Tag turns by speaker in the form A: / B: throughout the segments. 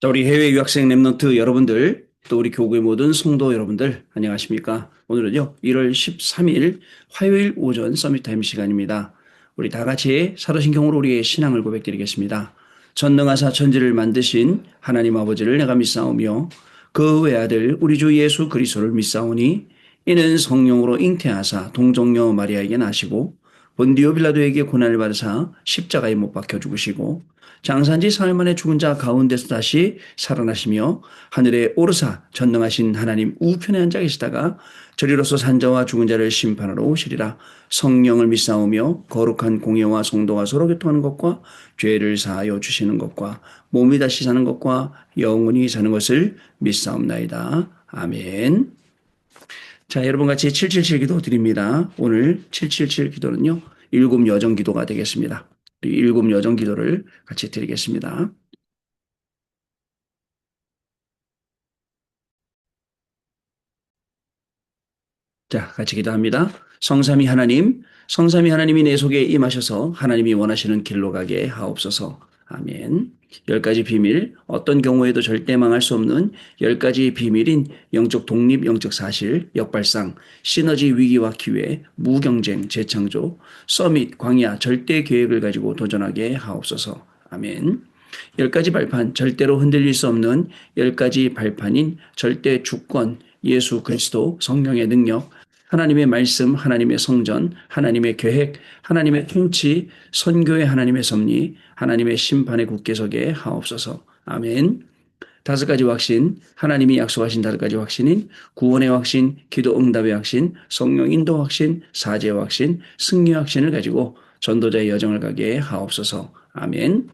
A: 자, 우리 해외 유학생 랩런트 여러분들, 또 우리 교구의 모든 성도 여러분들, 안녕하십니까? 오늘은요, 1월 13일 화요일 오전 서밋타임 시간입니다. 우리 다 같이 사도신경으로 우리의 신앙을 고백드리겠습니다. 전능하사 천지를 만드신 하나님 아버지를 내가 믿사오며 그 외아들 우리 주 예수 그리스도를 믿사오니 이는 성령으로 잉태하사 동정녀 마리아에게 나시고 본디오 빌라도에게 고난을 받으사 십자가에 못 박혀 죽으시고 장사한 지 사흘 만에 죽은 자 가운데서 다시 살아나시며 하늘에 오르사 전능하신 하나님 우편에 앉아 계시다가 저리로서 산자와 죽은 자를 심판하러 오시리라. 성령을 믿사오며 거룩한 공예와 성도와 서로 교통하는 것과 죄를 사하여 주시는 것과 몸이 다시 사는 것과 영원히 사는 것을 믿사옵나이다. 아멘. 자, 여러분 같이 777 기도 드립니다. 오늘 777 기도는요, 일곱 여정 기도가 되겠습니다. 일곱 여정 기도를 같이 드리겠습니다. 자, 같이 기도합니다. 성삼위 하나님이 내 속에 임하셔서 하나님이 원하시는 길로 가게 하옵소서. 아멘. 열 가지 비밀, 어떤 경우에도 절대 망할 수 없는 열 가지 비밀인 영적 독립, 영적 사실, 역발상, 시너지 위기와 기회, 무경쟁, 재창조, 서밋, 광야, 절대 계획을 가지고 도전하게 하옵소서. 아멘. 열 가지 발판, 절대로 흔들릴 수 없는 열 가지 발판인 절대 주권, 예수 그리스도, 성령의 능력, 하나님의 말씀, 하나님의 성전, 하나님의 계획, 하나님의 통치, 선교의 하나님의 섭리, 하나님의 심판의 굳게 서게 하옵소서. 아멘. 다섯 가지 확신, 하나님이 약속하신 다섯 가지 확신인 구원의 확신, 기도 응답의 확신, 성령 인도 확신, 사죄의 확신, 승리의 확신을 가지고 전도자의 여정을 가게 하옵소서. 아멘.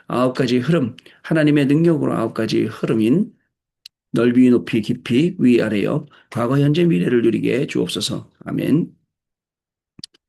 A: 아홉 가지 흐름, 하나님의 능력으로 아홉 가지 흐름인 넓이, 높이, 깊이, 위아래역, 과거, 현재, 미래를 누리게 주옵소서. 아멘.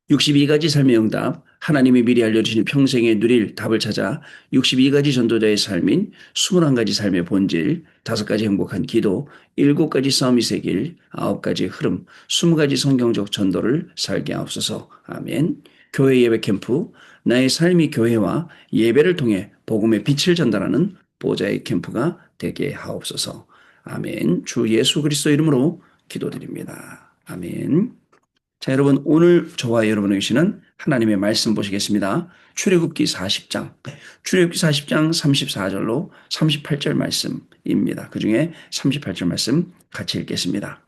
A: 62가지 삶의 응답, 하나님이 미리 알려주신 평생에 누릴 답을 찾아 62가지 전도자의 삶인 21가지 삶의 본질, 5가지 행복한 기도, 7가지 서밋의 길, 9가지 흐름, 20가지 성경적 전도를 살게 하옵소서. 아멘. 교회 예배 캠프, 나의 삶이 교회와 예배를 통해 복음의 빛을 전달하는 보좌의 캠프가 되게 하옵소서. 아멘. 주 예수 그리스도 이름으로 기도드립니다. 아멘. 자, 여러분, 오늘 저와 여러분에게 주시는 하나님의 말씀 보시겠습니다. 출애굽기 40장, 출애굽기 40장 34절로 38절 말씀입니다. 그 중에 38절 말씀 같이 읽겠습니다.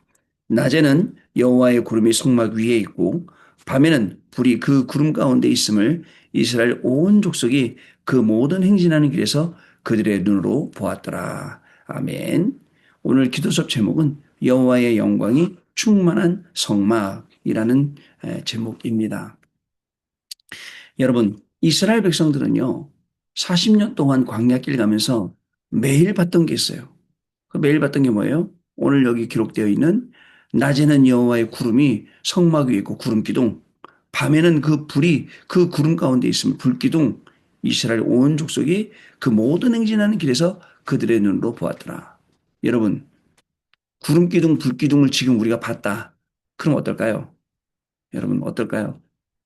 A: 낮에는 여호와의 구름이 성막 위에 있고 밤에는 불이 그 구름 가운데 있음을 이스라엘 온 족속이 그 모든 행진하는 길에서 그들의 눈으로 보았더라. 아멘. 오늘 기도 수업 제목은 여호와의 영광이 충만한 성막이라는 제목입니다. 여러분, 이스라엘 백성들은요, 40년 동안 광야길 가면서 매일 봤던 게 있어요. 그 매일 봤던 게 뭐예요? 오늘 여기 기록되어 있는 낮에는 여호와의 구름이 성막 위에 있고 구름 기둥, 밤에는 그 불이 그 구름 가운데 있으면 불 기둥, 이스라엘 온 족속이 그 모든 행진하는 길에서 그들의 눈으로 보았더라. 여러분, 구름 기둥, 불 기둥을 지금 우리가 봤다. 그럼 어떨까요? 여러분 어떨까요?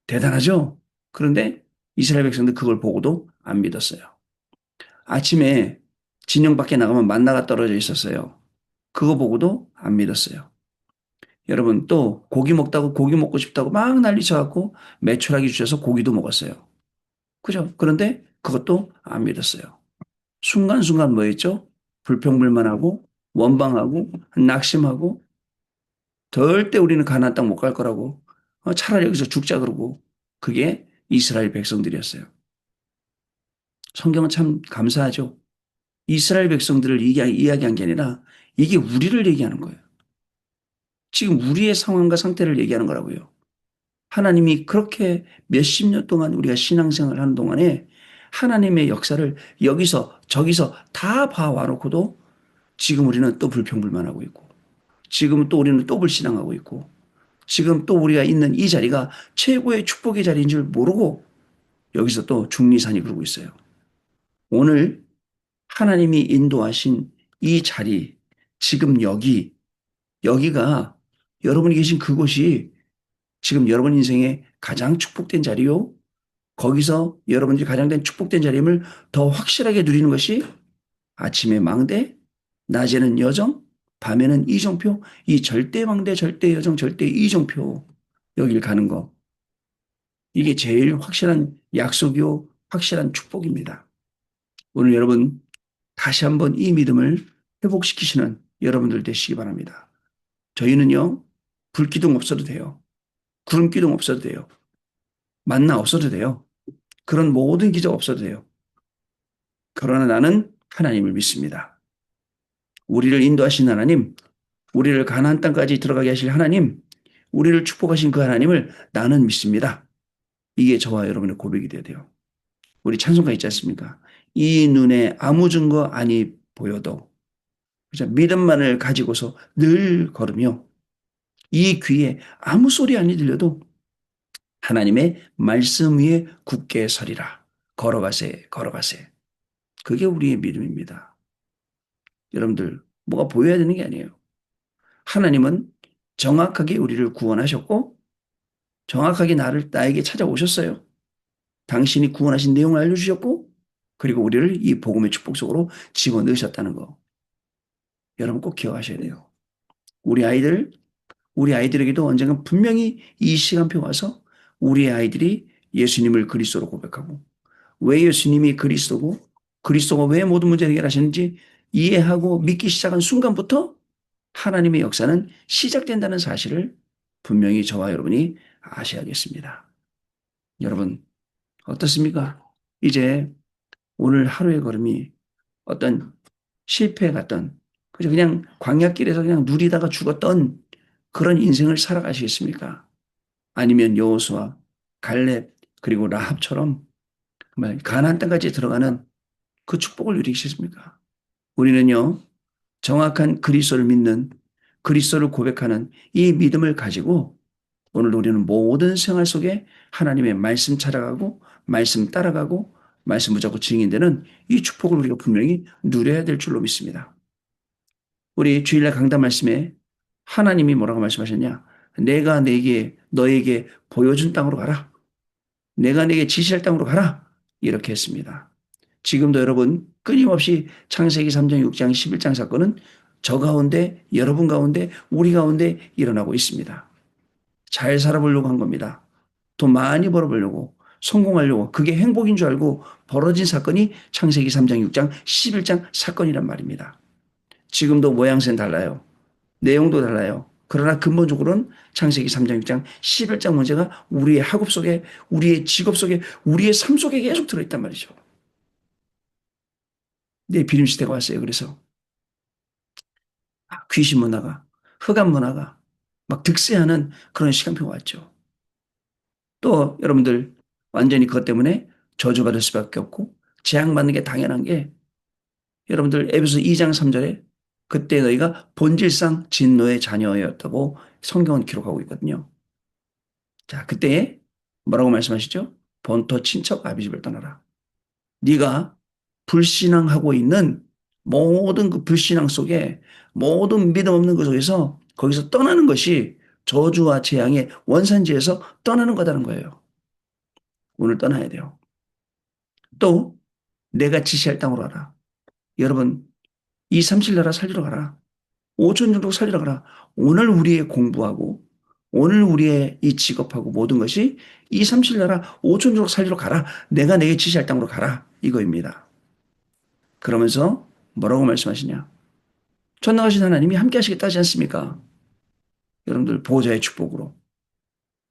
A: 대단하죠? 그런데 이스라엘 백성들 그걸 보고도 안 믿었어요. 아침에 진영 밖에 나가면 만나가 떨어져 있었어요. 그거 보고도 안 믿었어요. 여러분 또 고기 먹다고 고기 먹고 싶다고 막 난리쳐갖고 메추라기 주셔서 고기도 먹었어요. 그죠? 그런데 그것도 안 믿었어요. 순간순간 뭐였죠? 불평불만하고 원방하고 낙심하고 절대 우리는 가나안 땅 못 갈 거라고 차라리 여기서 죽자 그러고 그게 이스라엘 백성들이었어요. 성경은 참 감사하죠. 이스라엘 백성들을 이야기한 게 아니라 이게 우리를 얘기하는 거예요. 지금 우리의 상황과 상태를 얘기하는 거라고요. 하나님이 그렇게 몇십 년 동안 우리가 신앙생활을 하는 동안에 하나님의 역사를 여기서 저기서 다 봐와놓고도 지금 우리는 또 불평불만하고 있고 지금 또 우리는 또 불신앙하고 있고 지금 또 우리가 있는 이 자리가 최고의 축복의 자리인 줄 모르고 여기서 또 중리산이 그러고 있어요. 오늘 하나님이 인도하신 이 자리, 지금 여기가 여러분이 계신 그곳이 지금 여러분 인생의 가장 축복된 자리요. 거기서 여러분들이 가장 축복된 자리임을 더 확실하게 누리는 것이 아침에 망대, 낮에는 여정, 밤에는 이정표, 이 절대 망대, 절대 여정, 절대 이정표 여길 가는 거. 이게 제일 확실한 약속이요, 확실한 축복입니다. 오늘 여러분 다시 한번 이 믿음을 회복시키시는 여러분들 되시기 바랍니다. 저희는요, 불기둥 없어도 돼요. 구름기둥 없어도 돼요. 만나 없어도 돼요. 그런 모든 기적 없어도 돼요. 그러나 나는 하나님을 믿습니다. 우리를 인도하신 하나님, 우리를 가나안 땅까지 들어가게 하실 하나님, 우리를 축복하신 그 하나님을 나는 믿습니다. 이게 저와 여러분의 고백이 되어야 돼요. 우리 찬송가 있지 않습니까? 이 눈에 아무 증거 아니 보여도 그죠? 믿음만을 가지고서 늘 걸으며 이 귀에 아무 소리 아니 들려도 하나님의 말씀 위에 굳게 서리라. 걸어가세, 걸어가세. 그게 우리의 믿음입니다. 여러분들, 뭐가 보여야 되는 게 아니에요. 하나님은 정확하게 우리를 구원하셨고, 정확하게 나에게 찾아오셨어요. 당신이 구원하신 내용을 알려주셨고, 그리고 우리를 이 복음의 축복 속으로 집어넣으셨다는 거. 여러분 꼭 기억하셔야 돼요. 우리 아이들, 우리 아이들에게도 언젠가 분명히 이 시간표 와서 우리 아이들이 예수님을 그리스도로 고백하고, 왜 예수님이 그리스도고, 그리스도가 왜 모든 문제를 해결하셨는지 이해하고 믿기 시작한 순간부터 하나님의 역사는 시작된다는 사실을 분명히 저와 여러분이 아셔야겠습니다. 여러분, 어떻습니까? 이제 오늘 하루의 걸음이 어떤 실패 같던, 그냥 광야길에서 그냥 누리다가 죽었던 그런 인생을 살아가시겠습니까? 아니면 여호수아, 갈렙, 그리고 라합처럼 정말 가나안 땅까지 들어가는 그 축복을 누리시겠습니까? 우리는요, 정확한 그리스도를 믿는, 그리스도를 고백하는 이 믿음을 가지고 오늘 우리는 모든 생활 속에 하나님의 말씀 찾아가고 말씀 따라가고 말씀 붙잡고 증인되는 이 축복을 우리가 분명히 누려야 될 줄로 믿습니다. 우리 주일날 강단 말씀에 하나님이 뭐라고 말씀하셨냐? 내가 너에게 보여준 땅으로 가라. 내가 내게 지시할 땅으로 가라. 이렇게 했습니다. 지금도 여러분 끊임없이 창세기 3장, 6장, 11장 사건은 저 가운데, 여러분 가운데, 우리 가운데 일어나고 있습니다. 잘 살아보려고 한 겁니다. 돈 많이 벌어보려고, 성공하려고, 그게 행복인 줄 알고 벌어진 사건이 창세기 3장, 6장, 11장 사건이란 말입니다. 지금도 모양새는 달라요. 내용도 달라요. 그러나 근본적으로는 창세기 3장, 6장, 11장 문제가 우리의 학업 속에, 우리의 직업 속에, 우리의 삶 속에 계속 들어있단 말이죠. 내 비림 시대가 왔어요. 그래서 귀신 문화가, 흑암 문화가 막 득세하는 그런 시간표가 왔죠. 또 여러분들 완전히 그것 때문에 저주받을 수밖에 없고 재앙받는 게 당연한 게 여러분들 에베소 2장 3절에 그때 너희가 본질상 진노의 자녀였다고 성경은 기록하고 있거든요. 자, 그때 뭐라고 말씀하시죠? 본토 친척 아비 집을 떠나라. 네가 불신앙하고 있는 모든 그 불신앙 속에 모든 믿음 없는 것 속에서 거기서 떠나는 것이 저주와 재앙의 원산지에서 떠나는 거다는 거예요. 오늘 떠나야 돼요. 또 내가 지시할 땅으로 가라. 여러분 237 나라 살리러 가라. 5천 정도 살리러 가라. 오늘 우리의 공부하고 오늘 우리의 이 직업하고 모든 것이 237 나라 5천 정도 살리러 가라. 내가 내게 지시할 땅으로 가라. 이거입니다. 그러면서 뭐라고 말씀하시냐? 전능하신 하나님이 함께 하시겠다 하지 않습니까? 여러분들 보호자의 축복으로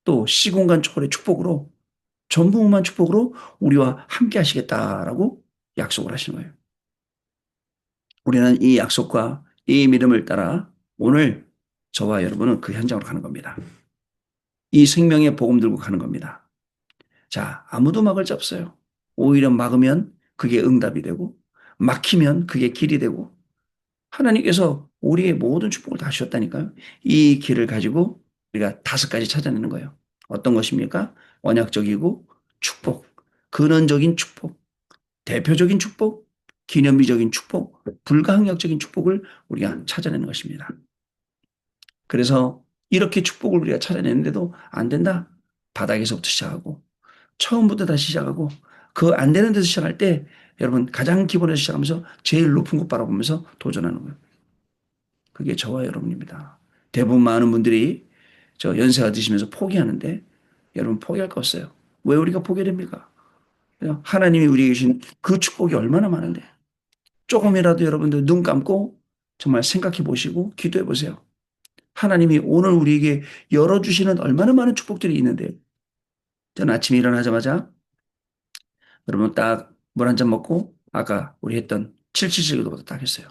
A: 또 시공간 초월의 축복으로 전부무한 축복으로 우리와 함께 하시겠다라고 약속을 하시는 거예요. 우리는 이 약속과 이 믿음을 따라 오늘 저와 여러분은 그 현장으로 가는 겁니다. 이 생명의 복음 들고 가는 겁니다. 자, 아무도 막을 자 없어요. 오히려 막으면 그게 응답이 되고 막히면 그게 길이 되고 하나님께서 우리의 모든 축복을 다 주셨다니까요. 이 길을 가지고 우리가 5가지 찾아내는 거예요. 어떤 것입니까? 언약적이고 축복, 근원적인 축복, 대표적인 축복, 기념비적인 축복, 불가항력적인 축복을 우리가 찾아내는 것입니다. 그래서 이렇게 축복을 우리가 찾아내는데도 안 된다? 바닥에서부터 시작하고 처음부터 다시 시작하고 그 안 되는 데서 시작할 때 여러분 가장 기본에서 시작하면서 제일 높은 곳 바라보면서 도전하는 거예요. 그게 저와 여러분입니다. 대부분 많은 분들이 저 연세가 드시면서 포기하는데 여러분 포기할 거 없어요. 왜 우리가 포기됩니까? 하나님이 우리에게 주신 그 축복이 얼마나 많은데 조금이라도 여러분들 눈 감고 정말 생각해 보시고 기도해 보세요. 하나님이 오늘 우리에게 열어주시는 얼마나 많은 축복들이 있는데 저는 아침에 일어나자마자 여러분 딱 물 한 잔 먹고 아까 우리 했던 777기도부터 딱 했어요.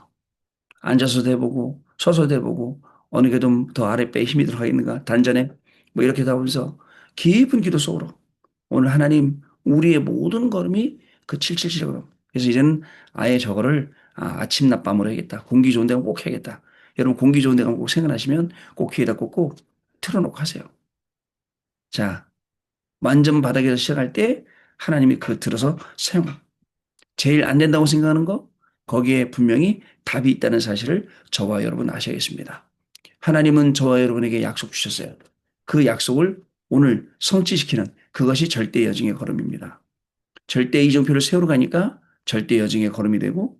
A: 앉아서도 해보고 서서도 해보고 어느 게 좀 더 아랫배에 힘이 들어가 있는가 단전에 뭐 이렇게 하면서 깊은 기도 속으로 오늘 하나님 우리의 모든 걸음이 그 777걸음. 그래서 이제는 아예 저거를 아침 낮밤으로 해야겠다. 공기 좋은 데 가면 꼭 해야겠다. 여러분 공기 좋은 데 가면 꼭 생각나시면 꼭 귀에다 꽂고 틀어놓고 하세요. 자, 완전 바닥에서 시작할 때 하나님이 그 들어서 사용. 제일 안 된다고 생각하는 거 거기에 분명히 답이 있다는 사실을 저와 여러분 아셔야겠습니다. 하나님은 저와 여러분에게 약속 주셨어요. 그 약속을 오늘 성취시키는 그것이 절대 여정의 걸음입니다. 절대 이정표를 세우러 가니까 절대 여정의 걸음이 되고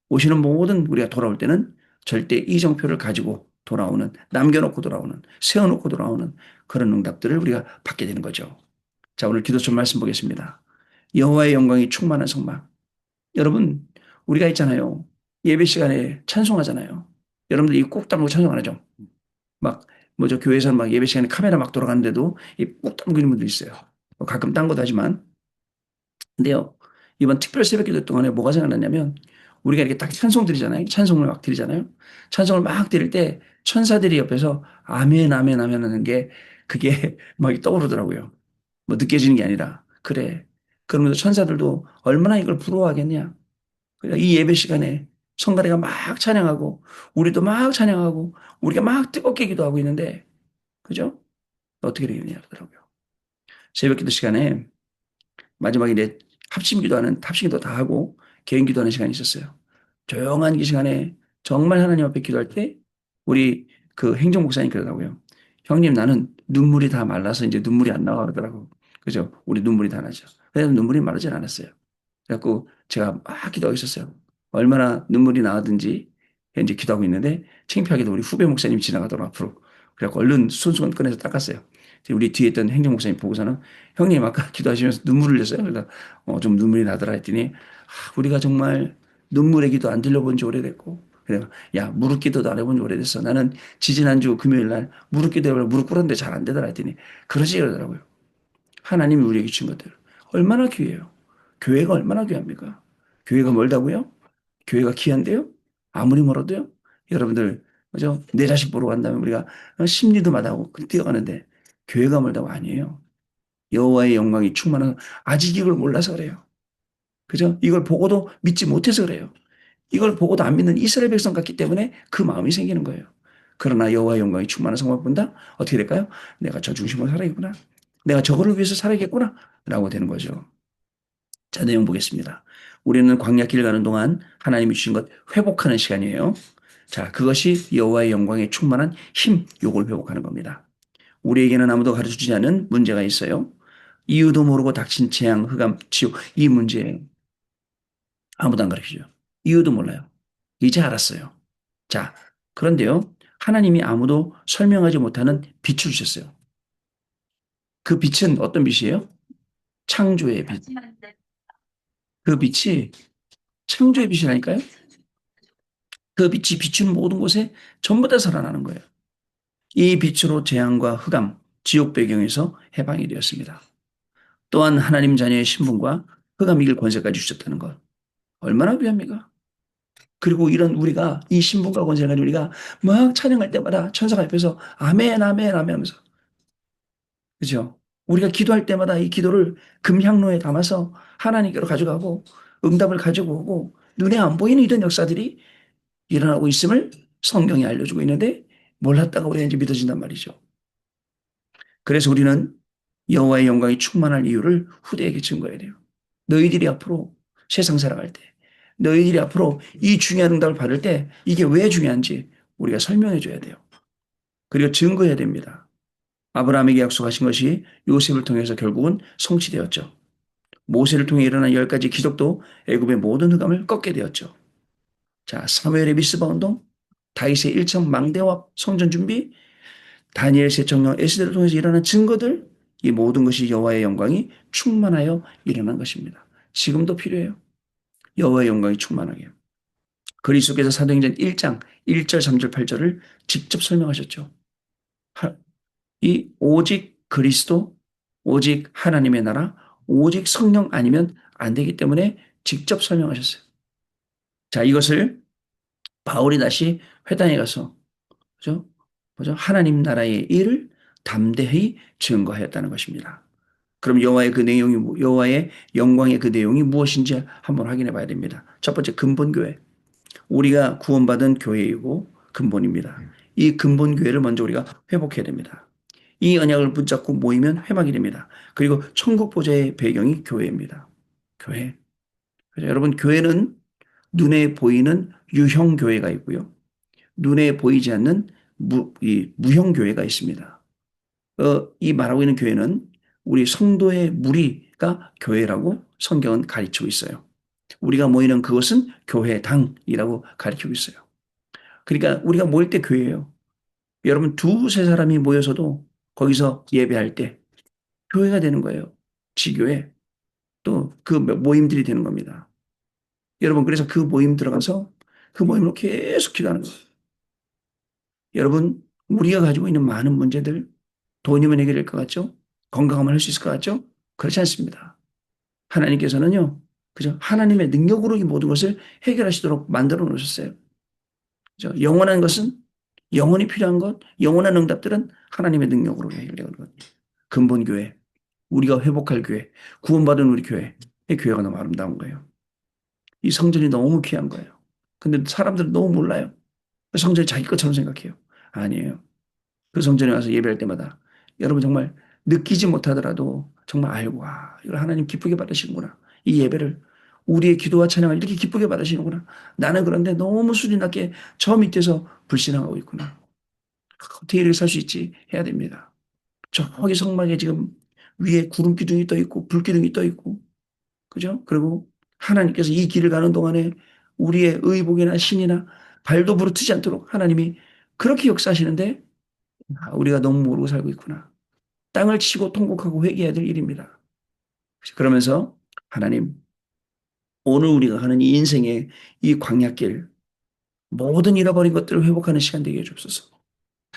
A: 오시는 모든 우리가 돌아올 때는 절대 이정표를 가지고 돌아오는 남겨놓고 돌아오는 세워놓고 돌아오는 그런 응답들을 우리가 받게 되는 거죠. 자, 오늘 기도처 말씀 보겠습니다. 여호와의 영광이 충만한 성막. 여러분 우리가 있잖아요. 예배 시간에 찬송하잖아요. 여러분들 이꼭 담고 찬송 안 하죠? 막 뭐죠 교회에서는 막 예배 시간에 카메라 막 돌아가는데도 이꾹 담고 있는 분들 있어요. 가끔 딴 것도 하지만 근데요 이번 특별 새벽기도 동안에 뭐가 생각났냐면 우리가 이렇게 딱 찬송 드리잖아요. 찬송을 막 드리잖아요. 찬송을 막 드릴 때 천사들이 옆에서 아멘 아멘 아멘 하는 게 그게 막 떠오르더라고요. 뭐 느껴지는 게 아니라 그래. 그러면서 천사들도 얼마나 이걸 부러워하겠냐. 그러니까 이 예배 시간에 성가대가 막 찬양하고 우리도 막 찬양하고 우리가 막 뜨겁게 기도하고 있는데 그죠? 어떻게 되겠냐 그러더라고요. 새벽기도 시간에 마지막에 이제 합심 기도하는 합심 기도 다 하고 개인 기도하는 시간이 있었어요. 조용한 그 시간에 정말 하나님 앞에 기도할 때 우리 그 행정 목사님 그러더라고요. 형님 나는 눈물이 다 말라서 이제 눈물이 안 나와 그러더라고. 그죠? 우리 눈물이 다 나죠. 그래서 눈물이 마르진 않았어요. 그래갖고 제가 막 기도하고 있었어요. 얼마나 눈물이 나왔든지 이제 기도하고 있는데 창피하게도 우리 후배 목사님이 지나가더라고 앞으로. 그래갖고 얼른 손수건 꺼내서 닦았어요. 우리 뒤에 있던 행정 목사님 보고서는 형님 아까 기도하시면서 눈물을 흘렸어요. 그래서 좀 눈물이 나더라 했더니 우리가 정말 눈물의 기도 안 들려본 지 오래됐고 그래요. 야 무릎 기도도 안 해본 지 오래됐어. 나는 지지난주 금요일 날 무릎 기도해보려 무릎 꿇었는데 잘 안 되더라 했더니 그러지 그러더라고요. 하나님이 우리에게 주신 것들 얼마나 귀해요. 교회가 얼마나 귀합니까? 교회가 멀다고요? 교회가 귀한데요? 아무리 멀어도요? 여러분들 그죠? 내 자식 보러 간다면 우리가 심리도 마다하고 뛰어가는데 교회가 멀다고 아니에요. 여호와의 영광이 충만한 아직 이걸 몰라서 그래요. 그죠? 이걸 보고도 믿지 못해서 그래요. 이걸 보고도 안 믿는 이스라엘 백성 같기 때문에 그 마음이 생기는 거예요. 그러나 여호와의 영광이 충만한 성막 본다? 어떻게 될까요? 내가 저 중심으로 살아야겠구나. 내가 저거를 위해서 살아야겠구나. 라고 되는 거죠. 자, 내용 보겠습니다. 우리는 광야길 가는 동안 하나님이 주신 것 회복하는 시간이에요. 자, 그것이 여호와의 영광에 충만한 힘, 요걸 회복하는 겁니다. 우리에게는 아무도 가르쳐주지 않은 문제가 있어요. 이유도 모르고 닥친 재앙, 흑암, 지옥, 이 문제 아무도 안 가르쳐줘요. 이유도 몰라요. 이제 알았어요. 자, 그런데요. 하나님이 아무도 설명하지 못하는 빛을 주셨어요. 그 빛은 어떤 빛이에요? 창조의 빛. 그 빛이 창조의 빛이라니까요. 그 빛이 비추는 모든 곳에 전부 다 살아나는 거예요. 이 빛으로 재앙과 흑암, 지옥 배경에서 해방이 되었습니다. 또한 하나님 자녀의 신분과 흑암 이길 권세까지 주셨다는 것. 얼마나 귀합니까? 그리고 이런 우리가 이 신분과 권세를 가지고 우리가 막 찬양할 때마다 천사가 옆에서 아멘, 아멘, 아멘 하면서 그죠? 우리가 기도할 때마다 이 기도를 금향로에 담아서 하나님께로 가져가고 응답을 가지고 오고 눈에 안 보이는 이런 역사들이 일어나고 있음을 성경이 알려주고 있는데 몰랐다가 우리가 이제 믿어진단 말이죠. 그래서 우리는 여호와의 영광이 충만할 이유를 후대에게 증거해야 돼요. 너희들이 앞으로 세상 살아갈 때, 너희들이 앞으로 이 중요한 응답을 받을 때 이게 왜 중요한지 우리가 설명해 줘야 돼요. 그리고 증거해야 됩니다. 아브라함에게 약속하신 것이 요셉을 통해서 결국은 성취되었죠. 모세를 통해 일어난 10가지 기적도 애굽의 모든 흑암을 꺾게 되었죠. 자, 사무엘의 미스바 운동, 다윗의 일청 망대와 성전 준비, 다니엘 세청령 에스더를 통해서 일어난 증거들, 이 모든 것이 여호와의 영광이 충만하여 일어난 것입니다. 지금도 필요해요. 여호와의 영광이 충만하게. 그리스도께서 사도행전 1장 1절, 3절, 8절을 직접 설명하셨죠. 이 오직 그리스도, 오직 하나님의 나라, 오직 성령 아니면 안 되기 때문에 직접 설명하셨어요. 자, 이것을 바울이 다시 회당에 가서, 그죠? 그죠? 하나님 나라의 일을 담대히 증거하였다는 것입니다. 그럼 여호와의 그 내용이, 여호와의 영광의 그 내용이 무엇인지 한번 확인해 봐야 됩니다. 첫 번째, 근본교회. 우리가 구원받은 교회이고 근본입니다. 이 근본교회를 먼저 우리가 회복해야 됩니다. 이 언약을 붙잡고 모이면 회막이 됩니다. 그리고 천국 보좌의 배경이 교회입니다. 교회. 그래서 여러분, 교회는 눈에 보이는 유형 교회가 있고요. 눈에 보이지 않는 무형 교회가 있습니다. 이 말하고 있는 교회는 우리 성도의 무리가 교회라고 성경은 가르치고 있어요. 우리가 모이는 그것은 교회당이라고 가르치고 있어요. 그러니까 우리가 모일 때 교회예요. 여러분, 두세 사람이 모여서도 거기서 예배할 때 교회가 되는 거예요. 지교회. 또 그 모임들이 되는 겁니다. 여러분, 그래서 그 모임 들어가서 그 모임으로 계속 기도하는 거예요. 여러분, 우리가 가지고 있는 많은 문제들, 돈이면 해결될 것 같죠? 건강하면 할 수 있을 것 같죠? 그렇지 않습니다. 하나님께서는요, 그죠? 하나님의 능력으로 이 모든 것을 해결하시도록 만들어 놓으셨어요. 그죠? 영원한 것은, 영원히 필요한 것, 영원한 응답들은 하나님의 능력으로 해결되는 것. 근본 교회, 우리가 회복할 교회, 구원받은 우리 교회, 이 교회가 너무 아름다운 거예요. 이 성전이 너무 귀한 거예요. 근데 사람들은 너무 몰라요. 성전이 자기 것처럼 생각해요. 아니에요. 그 성전에 와서 예배할 때마다 여러분 정말 느끼지 못하더라도 정말 알고, 아, 이걸 하나님 기쁘게 받으시는구나. 이 예배를, 우리의 기도와 찬양을 이렇게 기쁘게 받으시는구나. 나는 그런데 너무 수준 낮게 저 밑에서 불신앙하고 있구나. 어떻게 이렇게 살 수 있지? 해야 됩니다. 저기 성막에 지금 위에 구름 기둥이 떠 있고 불 기둥이 떠 있고, 그죠? 그리고 하나님께서 이 길을 가는 동안에 우리의 의복이나 신이나 발도 부르트지 않도록 하나님이 그렇게 역사하시는데, 아, 우리가 너무 모르고 살고 있구나. 땅을 치고 통곡하고 회개해야 될 일입니다. 그러면서 하나님, 오늘 우리가 하는 이 인생의 이 광야길, 모든 잃어버린 것들을 회복하는 시간 되게 해주옵소서.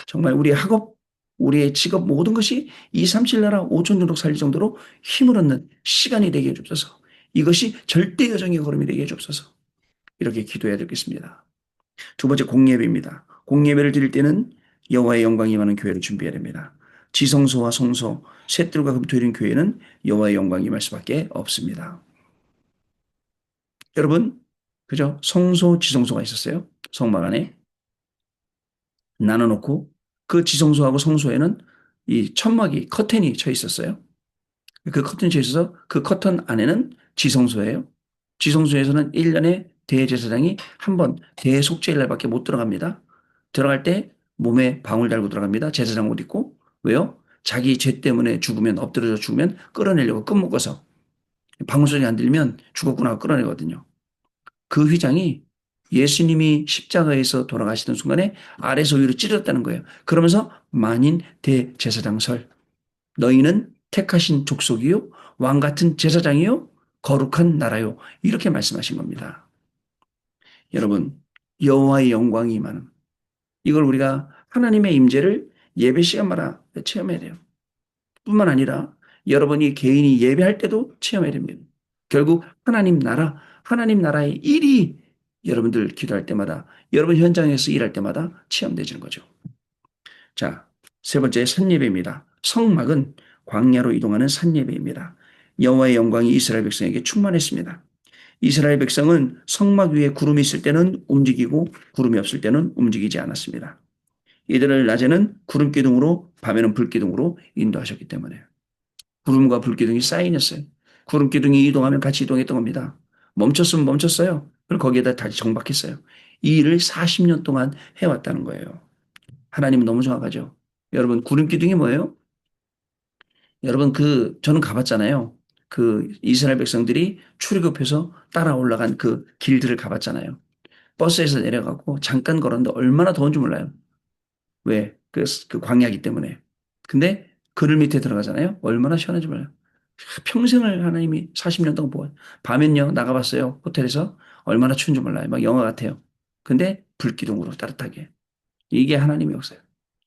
A: 정말 우리의 학업, 우리의 직업 모든 것이 2, 3, 7 나라 5천 종족 살릴 정도로 힘을 얻는 시간이 되게 해주옵소서. 이것이 절대 여정의 걸음이 되게 해주옵소서. 이렇게 기도해야 되겠습니다. 두 번째, 공예배입니다. 공예배를 드릴 때는 여호와의 영광이 임하는 교회를 준비해야 됩니다. 지성소와 성소, 셋들과 금토일인 교회는 여호와의 영광이 임할 수밖에 없습니다. 여러분, 그죠? 성소, 지성소가 있었어요. 성막 안에 나눠놓고 그 지성소하고 성소에는 이 천막이, 커튼이 쳐 있었어요. 그 커튼이 쳐 있어서 그 커튼 안에는 지성소예요. 지성소에서는 1년에 대제사장이 한 번 대속죄일 날밖에 못 들어갑니다. 들어갈 때 몸에 방울 달고 들어갑니다. 제사장 옷 입고. 왜요? 자기 죄 때문에 죽으면, 엎드려져 죽으면 끌어내려고 끈 묶어서 방울 소리 안 들리면 죽었구나 하고 끌어내거든요. 그 휘장이 예수님이 십자가에서 돌아가시던 순간에 아래서 위로 찢어졌다는 거예요. 그러면서 만인 대제사장설, 너희는 택하신 족속이요 왕 같은 제사장이요 거룩한 나라요, 이렇게 말씀하신 겁니다. 여러분, 여호와의 영광이 임하는, 이걸 우리가 하나님의 임재를 예배 시간마다 체험해야 돼요. 뿐만 아니라 여러분이 개인이 예배할 때도 체험해야 됩니다. 결국 하나님 나라, 하나님 나라의 일이 여러분들 기도할 때마다, 여러분 현장에서 일할 때마다 체험되지는 거죠. 자, 세 번째, 산예배입니다. 성막은 광야로 이동하는 산예배입니다. 여호와의 영광이 이스라엘 백성에게 충만했습니다. 이스라엘 백성은 성막 위에 구름이 있을 때는 움직이고 구름이 없을 때는 움직이지 않았습니다. 이들을 낮에는 구름 기둥으로, 밤에는 불 기둥으로 인도하셨기 때문에 구름과 불 기둥이 사인이었어요. 구름 기둥이 이동하면 같이 이동했던 겁니다. 멈췄으면 멈췄어요. 그리고 거기에다 다시 정박했어요. 이 일을 40년 동안 해왔다는 거예요. 하나님은 너무 정확하죠. 여러분, 구름 기둥이 뭐예요? 여러분, 저는 가봤잖아요. 그 이스라엘 백성들이 출애굽해서 따라 올라간 그 길들을 가봤잖아요. 버스에서 내려가고 잠깐 걸었는데 얼마나 더운지 몰라요. 왜? 그 광야기 때문에. 근데 그늘 밑에 들어가잖아요. 얼마나 시원한지 몰라요. 평생을 하나님이 40년 동안 보아. 밤엔요, 나가봤어요. 호텔에서. 얼마나 추운지 몰라요. 막 영화 같아요. 근데 불기둥으로 따뜻하게. 이게 하나님의 역사예요.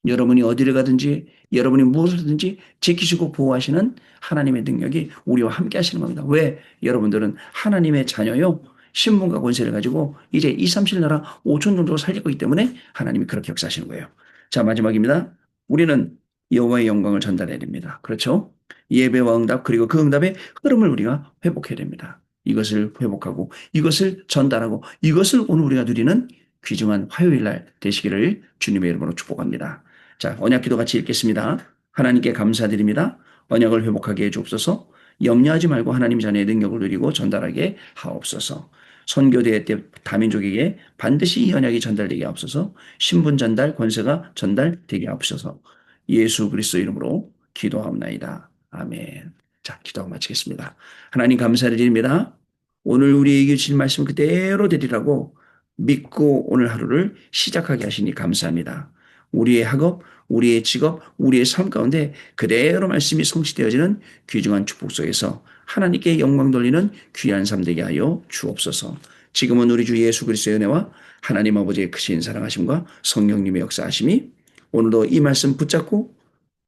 A: 여러분이 어디를 가든지, 여러분이 무엇을 하든지 지키시고 보호하시는 하나님의 능력이 우리와 함께 하시는 겁니다. 왜? 여러분들은 하나님의 자녀요. 신분과 권세를 가지고 이제 2, 3, 7 나라 5천 정도 살릴 거기 때문에 하나님이 그렇게 역사하시는 거예요. 자, 마지막입니다. 우리는 여호와의 영광을 전달해야 됩니다. 그렇죠? 예배와 응답 그리고 그 응답의 흐름을 우리가 회복해야 됩니다. 이것을 회복하고 이것을 전달하고 이것을 오늘 우리가 누리는 귀중한 화요일 날 되시기를 주님의 이름으로 축복합니다. 자, 언약 기도 같이 읽겠습니다. 하나님께 감사드립니다. 언약을 회복하게 해 주옵소서. 염려하지 말고 하나님 자녀의 능력을 누리고 전달하게 하옵소서. 선교대회 때 다민족에게 반드시 이 언약이 전달되게 하옵소서. 신분 전달, 권세가 전달되게 하옵소서. 예수 그리스도 이름으로 기도하옵나이다. 아멘. 자, 기도하고 마치겠습니다. 하나님 감사드립니다. 오늘 우리에게 주신 말씀 그대로 되리라고 믿고 오늘 하루를 시작하게 하시니 감사합니다. 우리의 학업, 우리의 직업, 우리의 삶 가운데 그대로 말씀이 성취되어지는 귀중한 축복 속에서 하나님께 영광 돌리는 귀한 삶 되게 하여 주옵소서. 지금은 우리 주 예수 그리스도의 은혜와 하나님 아버지의 크신 사랑하심과 성령님의 역사하심이 오늘도 이 말씀 붙잡고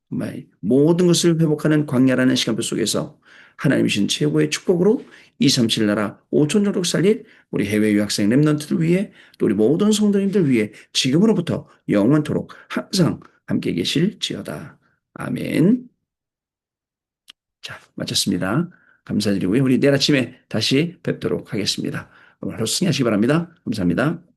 A: 정말 모든 것을 회복하는 광야라는 시간표 속에서 하나님이신 최고의 축복으로 237 나라 5천 조국 살릴 우리 해외 유학생 랩런트들 위해 또 우리 모든 성도님들 위해 지금으로부터 영원토록 항상 함께 계실지어다. 아멘. 자, 마쳤습니다. 감사드리고요. 우리 내일 아침에 다시 뵙도록 하겠습니다. 오늘 하루 승리하시기 바랍니다. 감사합니다.